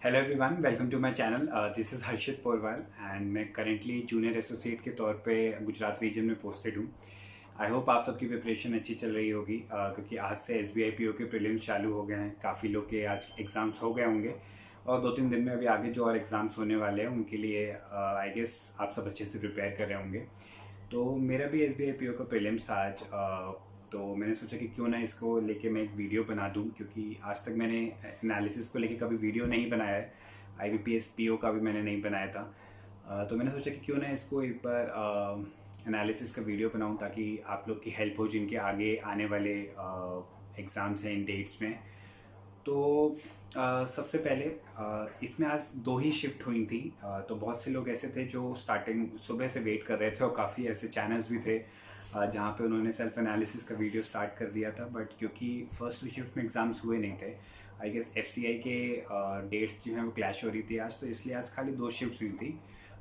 Hello everyone, welcome to my channel. This is Harshit Porwal and मैं currently junior associate के तौर पे गुजरात रीजन में पोस्टेड हूँ। आई होप आप सबकी प्रिपरेशन अच्छी चल रही होगी, क्योंकि आज से एसबीआई पीओ के प्रीलिम्स चालू हो गए हैं। काफ़ी लोग के आज एग्ज़ाम्स हो गए होंगे और 2-3 दिन में अभी आगे जो और एग्ज़ाम्स होने वाले हैं उनके लिए आई गेस आप सब अच्छे से प्रिपेयर कर रहे होंगे। तो मेरा भी एसबीआई पीओ का प्रीलिम्स था आज। तो मैंने सोचा कि क्यों ना इसको लेके मैं एक वीडियो बना दूं, क्योंकि आज तक मैंने एनालिसिस को लेके कभी वीडियो नहीं बनाया है। आईबीपीएस पीओ का भी मैंने नहीं बनाया था। तो मैंने सोचा कि क्यों ना इसको एक बार एनालिसिस का वीडियो बनाऊं, ताकि आप लोग की हेल्प हो जिनके आगे आने वाले एग्ज़ाम्स हैं इन डेट्स में। तो सबसे पहले इसमें आज 2 ही शिफ्ट हुई थी। तो बहुत से लोग ऐसे थे जो स्टार्टिंग सुबह से वेट कर रहे थे और काफ़ी ऐसे चैनल्स भी थे जहाँ पे उन्होंने सेल्फ एनालिसिस का वीडियो स्टार्ट कर दिया था। बट क्योंकि फर्स्ट शिफ्ट में एग्ज़ाम्स हुए नहीं थे, आई गेस एफसीआई के डेट्स जो हैं वो क्लैश हो रही थी आज, तो इसलिए आज खाली 2 शिफ्ट्स हुई थी,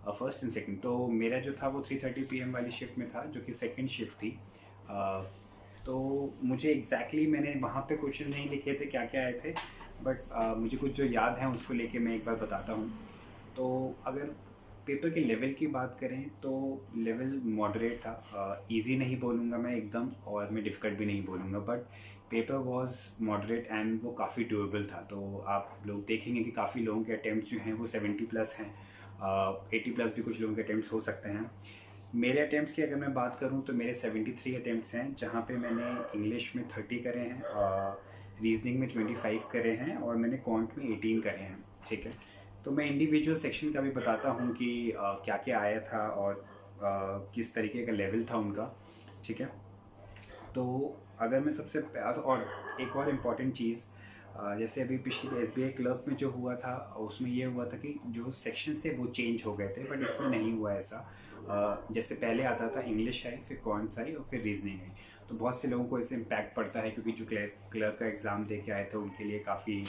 फर्स्ट एंड सेकंड। तो मेरा जो था वो 3:30 पीएम वाली शिफ्ट में था, जो कि सेकंड शिफ्ट थी। अ, तो मुझे मैंने वहाँ पे क्वेश्चन नहीं लिखे थे क्या क्या आए थे, बट मुझे कुछ जो याद है उसको लेके मैं एक बार बताता हूँ। तो अगर पेपर के लेवल की बात करें तो लेवल मॉडरेट था। इजी नहीं बोलूँगा मैं एकदम, और मैं डिफ़िकल्ट भी नहीं बोलूँगा, but paper was moderate and वो काफ़ी ड्यूरेबल था। तो आप लोग देखेंगे कि काफ़ी लोगों के अटैम्प्ट्स जो हैं वो 70 प्लस हैं। 80 प्लस भी कुछ लोगों के अटैम्प्ट्स हो सकते हैं। मेरे अटैम्प्ट्स की अगर मैं बात करूं तो मेरे 73 अटैम्प्ट्स हैं, जहां पे मैंने इंग्लिश में 30 करे हैं, रीजनिंग में 25 करे हैं और मैंने कॉन्ट में 18 करे हैं। ठीक है, तो मैं इंडिविजुअल सेक्शन का भी बताता हूं कि क्या क्या आया था और किस तरीके का लेवल था उनका। ठीक है, तो अगर मैं और एक और इम्पॉर्टेंट चीज़, जैसे अभी पिछले एसबीआई क्लर्क में जो हुआ था उसमें ये हुआ था कि जो सेक्शंस थे वो चेंज हो गए थे, बट इसमें नहीं हुआ ऐसा। जैसे पहले आता था इंग्लिश आई, फिर कॉन्स आई और फिर रीजनिंग आई। तो बहुत से लोगों को इससे इम्पैक्ट पड़ता है, क्योंकि जो क्लर्क का एग्ज़ाम दे के आए थे उनके लिए काफ़ी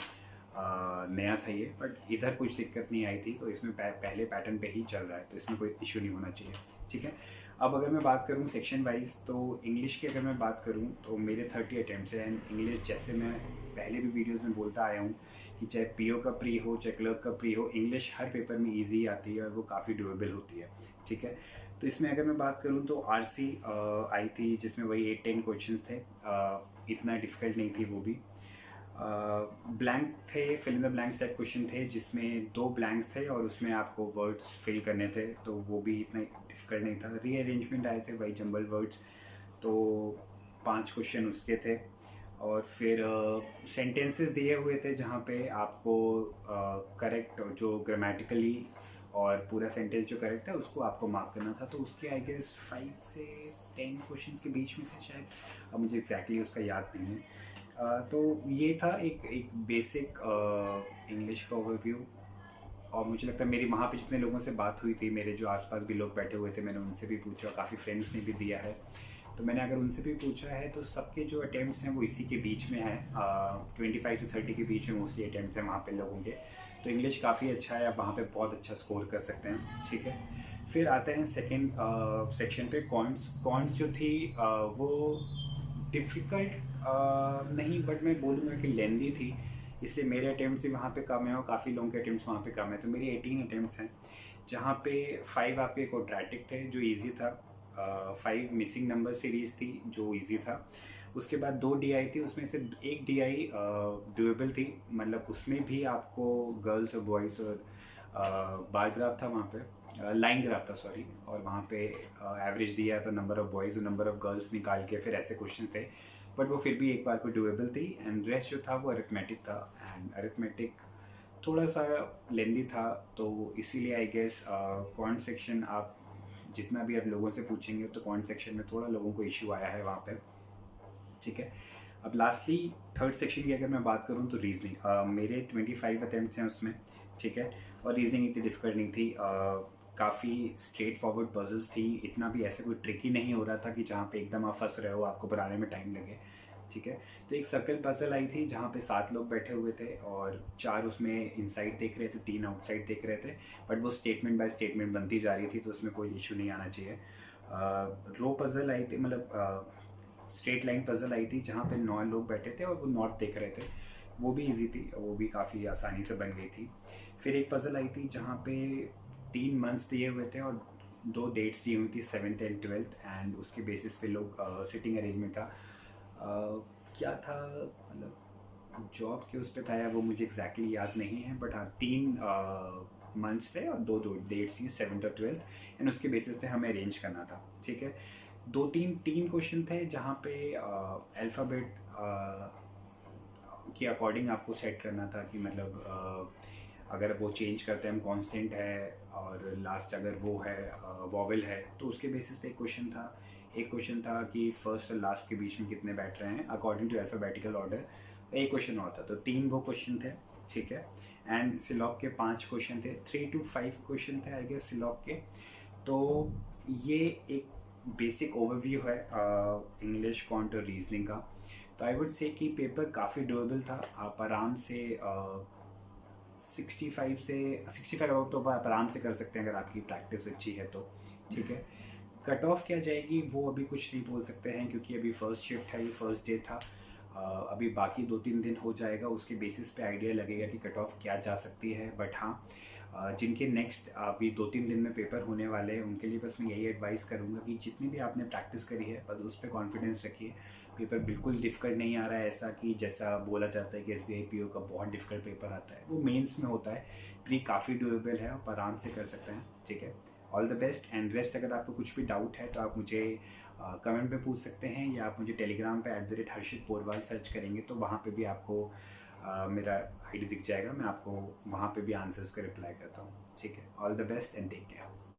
नया था ये। बट इधर कुछ दिक्कत नहीं आई थी, तो इसमें पहले पैटर्न पे ही चल रहा है, तो इसमें कोई इशू नहीं होना चाहिए। ठीक है, अब अगर मैं बात करूँ सेक्शन वाइज, तो इंग्लिश की अगर मैं बात करूँ तो मेरे 30 अटैम्प्ट्स हैं। एंड इंग्लिश, जैसे मैं पहले भी वीडियोस में बोलता आया हूँ कि चाहे पीओ का प्री हो चाहे क्लर्क का प्री हो, इंग्लिश हर पेपर में इजी आती है और वो काफ़ी ड्यूरेबल होती है। ठीक है, तो इसमें अगर मैं बात करूँ तो आरसी आई थी, जिसमें वही 8-10 क्वेश्चन थे। इतना डिफिकल्ट नहीं थी वो भी। ब्लैंक थे, fill in the blanks type question थे, जिसमें 2 ब्लैंक्स थे और उसमें आपको वर्ड्स फिल करने थे, तो वो भी इतना डिफिकल्ट नहीं था। रीअरेंजमेंट आए थे, वही जंबल वर्ड्स, तो 5 क्वेश्चन उसके थे। और फिर सेंटेंसेस दिए हुए थे जहाँ पे आपको करेक्ट जो ग्रामेटिकली और पूरा सेंटेंस जो करेक्ट है उसको आपको मार्क करना था। तो उसके आई गेस 5 से 10 क्वेश्चन के बीच में थे शायद, अब मुझे एग्जैक्टली उसका याद नहीं है। तो ये था एक एक बेसिक इंग्लिश का ओवरव्यू। और मुझे लगता है मेरी वहाँ पे जितने लोगों से बात हुई थी, मेरे जो आसपास भी लोग बैठे हुए थे, मैंने उनसे भी पूछा, काफ़ी फ्रेंड्स ने भी दिया है। तो मैंने अगर उनसे भी पूछा है तो सबके जो अटैम्प्ट्स हैं वो इसी के बीच में है, 25 से 30 के बीच में मोस्टली अटैम्प्ट्स हैं वहाँ पे लोगों के। तो इंग्लिश काफ़ी अच्छा है, आप वहाँ पे बहुत अच्छा स्कोर कर सकते हैं। ठीक है, फिर आते हैं सेकेंड सेक्शन पे, कॉन्ट्स। कॉन्ट्स जो थी वो डिफ़िकल्ट नहीं, बट मैं बोलूँगा कि लेंदी थी, इसलिए मेरे अटैम्प्ट्स भी वहाँ पे कम है और काफ़ी लोगों के अटैम्प्ट्स वहाँ पे कम है। तो मेरी 18 अटैम्प्ट्स हैं, जहाँ पे 5 आपके क्वाड्रेटिक थे जो इजी था, 5 मिसिंग नंबर सीरीज़ थी जो इजी था। उसके बाद 2 डीआई थी, उसमें से एक डीआई ड्यूएबल थी, मतलब उसमें भी आपको गर्ल्स और बॉयज़ और बार ग्राफ था वहाँ पे, लाइन ग्राफ था सॉरी, और वहाँ पे एवरेज दिया था नंबर ऑफ़ बॉयज़ और नंबर ऑफ़ गर्ल्स निकाल के, फिर ऐसे क्वेश्चन थे। बट वो फिर भी एक बार को डुएबल थी। एंड रेस्ट जो था वो अरिथमेटिक था, एंड अरिथमेटिक थोड़ा सा लेंदी था। तो इसीलिए आई गेस कॉन्ट सेक्शन, आप जितना भी आप लोगों से पूछेंगे तो कॉन्ट सेक्शन में थोड़ा लोगों को इशू आया है वहाँ पे। ठीक है, अब लास्टली थर्ड सेक्शन की अगर मैं बात करूँ तो रीजनिंग, मेरे 25 अटैम्प्ट्स हैं उसमें। ठीक है, और रीजनिंग इतनी डिफ़िकल्ट नहीं थी, काफ़ी स्ट्रेट फॉरवर्ड पजल्स थी, इतना भी ऐसे कोई ट्रिकी नहीं हो रहा था कि जहाँ पे एकदम आप फंस रहे हो, आपको बनाने में टाइम लगे। ठीक है, तो एक सर्कल पजल आई थी जहाँ पे 7 लोग बैठे हुए थे और 4 उसमें इनसाइड देख रहे थे, 3 आउटसाइड देख रहे थे, बट वो स्टेटमेंट बाय स्टेटमेंट बनती जा रही थी, तो उसमें कोई इशू नहीं आना चाहिए। रो पजल आई थी, मतलब स्ट्रेट लाइन पजल आई थी, जहाँ पे 9 लोग बैठे थे और वो नॉर्थ देख रहे थे। वो भी इजी थी, वो भी काफ़ी आसानी से बन गई थी। फिर एक पज़ल आई थी जहाँ पे 3 मंथ्स दिए हुए थे और 2 डेट्स दी हुई थी, 7th एंड 12th, एंड उसके बेसिस पे लोग सिटिंग अरेंजमेंट था। क्या था मतलब जॉब के उस पर था या वो मुझे एग्जैक्टली याद नहीं है, बट हाँ 3 मंथ्स थे और 2 डेट्स थी, 7th और 12th, एंड उसके बेसिस पे हमें अरेंज करना था। ठीक है, 3 क्वेश्चन थे जहाँ पे अल्फ़ाबेट के अकॉर्डिंग आपको सेट करना था कि मतलब अगर वो चेंज करते हैं हम कांस्टेंट है और लास्ट अगर वो है वॉवेल है तो उसके बेसिस पे एक क्वेश्चन था। एक क्वेश्चन था कि फर्स्ट और लास्ट के बीच में कितने बैठ रहे हैं अकॉर्डिंग टू अल्फ़ाबेटिकल ऑर्डर। एक क्वेश्चन और था, तो 3 वो क्वेश्चन थे। ठीक है, एंड सिलॉक के 5 क्वेश्चन थे, 3 to 5 क्वेश्चन थे आई गेस सिलॉक के। तो ये एक बेसिक ओवरव्यू है इंग्लिश, क्वांट और रीजनिंग का। तो आई वुड से कि पेपर काफ़ी डुएबल था, आप आराम से 65 अबाउट तो आप आराम से कर सकते हैं अगर आपकी प्रैक्टिस अच्छी है तो। ठीक है, कट ऑफ क्या जाएगी वो अभी कुछ नहीं बोल सकते हैं क्योंकि अभी फर्स्ट शिफ्ट है, ये फर्स्ट डे था। अभी बाकी 2-3 दिन हो जाएगा, उसके बेसिस पे आइडिया लगेगा कि कट ऑफ क्या जा सकती है। बट हाँ, जिनके नेक्स्ट अभी 2-3 दिन में पेपर होने वाले हैं उनके लिए बस मैं यही एडवाइस करूँगा कि जितनी भी आपने प्रैक्टिस करी है बस उस पर कॉन्फिडेंस रखिए। पेपर बिल्कुल डिफ़िकल्ट नहीं आ रहा है ऐसा कि जैसा बोला जाता है कि SBI PO का बहुत डिफ़िकल्ट पेपर आता है, वो मेंस में होता है। प्री काफ़ी डुएबल है, आप आराम से कर सकते हैं। ठीक है, all the best and rest. अगर आपको कुछ भी डाउट है तो आप मुझे कमेंट में पूछ सकते हैं या आप मुझे टेलीग्राम पे @हर्षित पोरवाल सर्च करेंगे तो वहाँ पे भी आपको मेरा आईडी दिख जाएगा, मैं आपको वहाँ पे भी आंसर्स का रिप्लाई करता हूँ। ठीक है, all the best and take care.